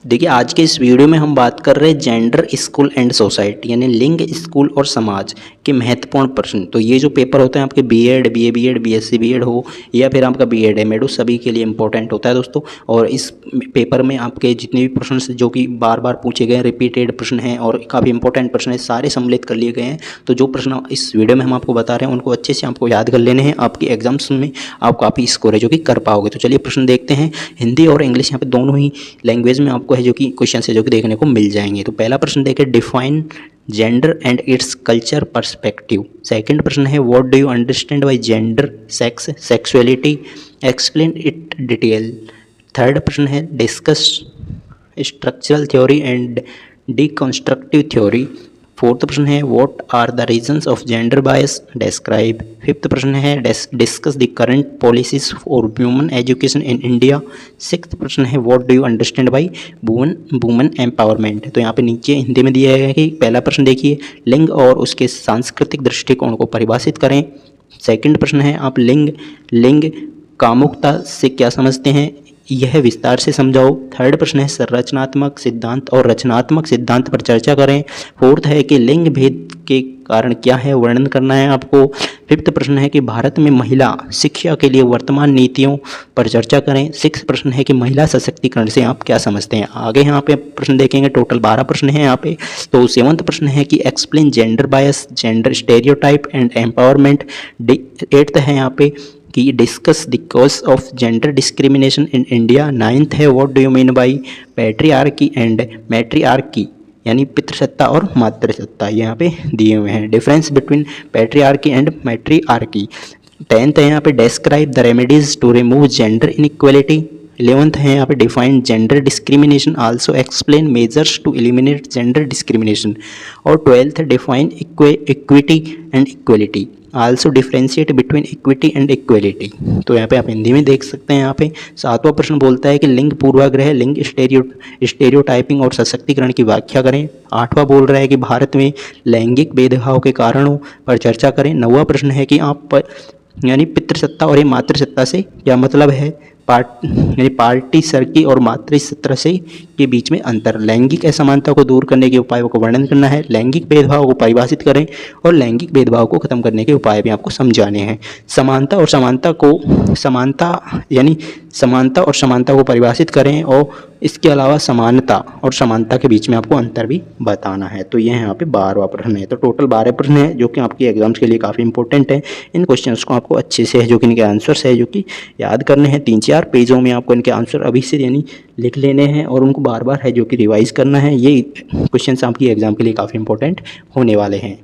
देखिए आज के इस वीडियो में हम बात कर रहे हैं जेंडर, स्कूल एंड सोसाइटी यानी लिंग, स्कूल और समाज के महत्वपूर्ण प्रश्न। तो ये जो पेपर होते हैं आपके बीएड, बीए, बीएससी बीएड हो या फिर आपका बीएड एमएड हो, सभी के लिए इंपॉर्टेंट होता है दोस्तों। और इस पेपर में आपके जितने भी प्रश्न जो कि बार बार पूछे गए, रिपीटेड प्रश्न हैं और काफ़ी इंपॉर्टेंट प्रश्न है, सारे सम्मिलित कर लिए गए हैं। तो जो प्रश्न इस वीडियो में हम आपको बता रहे हैं उनको अच्छे से आपको याद कर लेने हैं, आपके एग्जाम्स में आप काफ़ी स्कोर है जो कि कर पाओगे। तो चलिए प्रश्न देखते हैं। हिंदी और इंग्लिश यहाँ पे दोनों ही लैंग्वेज में आपको है जो कि क्वेश्चन है जो कि देखने को मिल जाएंगे। तो पहला प्रश्न देखें, define gender and its culture perspective. Second प्रश्न है, what do you understand by gender, sex, sexuality, explain it detail. Third प्रश्न है, discuss structural theory and deconstructive theory. Fourth प्रश्न है, what are the reasons of gender bias, describe. Fifth प्रश्न है, discuss the current policies for women education in India. Sixth प्रश्न है, what do you understand by women empowerment. तो यहाँ पे नीचे हिंदी में दिया गया है कि पहला प्रश्न देखिए, लिंग और उसके सांस्कृतिक दृष्टिकोण को परिभाषित करें। सेकंड प्रश्न है, आप लिंग कामुकता से क्या समझते हैं, यह विस्तार से समझाओ। थर्ड प्रश्न है, संरचनात्मक सिद्धांत और रचनात्मक सिद्धांत पर चर्चा करें। फोर्थ है कि लिंग भेद के कारण क्या है, वर्णन करना है आपको। फिफ्थ प्रश्न है कि भारत में महिला शिक्षा के लिए वर्तमान नीतियों पर चर्चा करें। सिक्स प्रश्न है कि महिला सशक्तिकरण से आप क्या समझते हैं। आगे यहाँ पे प्रश्न देखेंगे, टोटल 12 प्रश्न हैं यहाँ पे। तो सेवंथ प्रश्न है कि explain gender bias, gender stereotype and empowerment. Eighth है यहाँ पे कि discuss the cause of gender discrimination in India. Ninth है, what do you mean by patriarchy and matriarchy यानी पितृसत्ता और मातृसत्ता, यहाँ पे दिए हुए हैं। Difference between patriarchy and matriarchy. Tenth है यहाँ पे, describe the remedies to remove gender inequality. 11th है यहाँ पे, define gender discrimination, also explain measures to eliminate gender discrimination. और 12th, define equity and equality, also differentiate between equity and equality. तो यहाँ पे आप हिंदी में देख सकते हैं। यहाँ पे 7वां प्रश्न बोलता है कि लिंग पूर्वाग्रह, लिंग स्टेरियोटाइपिंग और सशक्तिकरण की व्याख्या करें। 8वां बोल रहा है कि भारत में लैंगिक भेदभाव के कारणों पर चर्चा करें। 9वां प्रश्न है कि आप यानी पितृसत्ता और ये मातृसत्ता से क्या मतलब है, यानी पार्टी सरकी और मातृसत्ता से के बीच में अंतर। लैंगिक असमानता को दूर करने के उपायों को वर्णन करना है। लैंगिक भेदभाव को परिभाषित करें और लैंगिक भेदभाव को खत्म करने के उपाय भी आपको समझाने हैं। समानता और समानता को परिभाषित करें और इसके अलावा समानता और समानता के बीच में आपको अंतर भी बताना है। तो ये यहाँ पे 12वां प्रश्न है। तो टोटल 12 प्रश्न है जो कि आपके एग्जाम्स के लिए काफ़ी इंपॉर्टेंट है। इन क्वेश्चंस को आपको अच्छे से है जो कि इनके आंसर्स है जो कि याद करने हैं। 3-4 पेजों में आपको इनके आंसर अभी से यानी लिख लेने हैं और उनको बार बार है जो कि रिवाइज करना है। ये क्वेश्चंस आपकी एग्जाम के लिए काफ़ी इंपॉर्टेंट होने वाले हैं।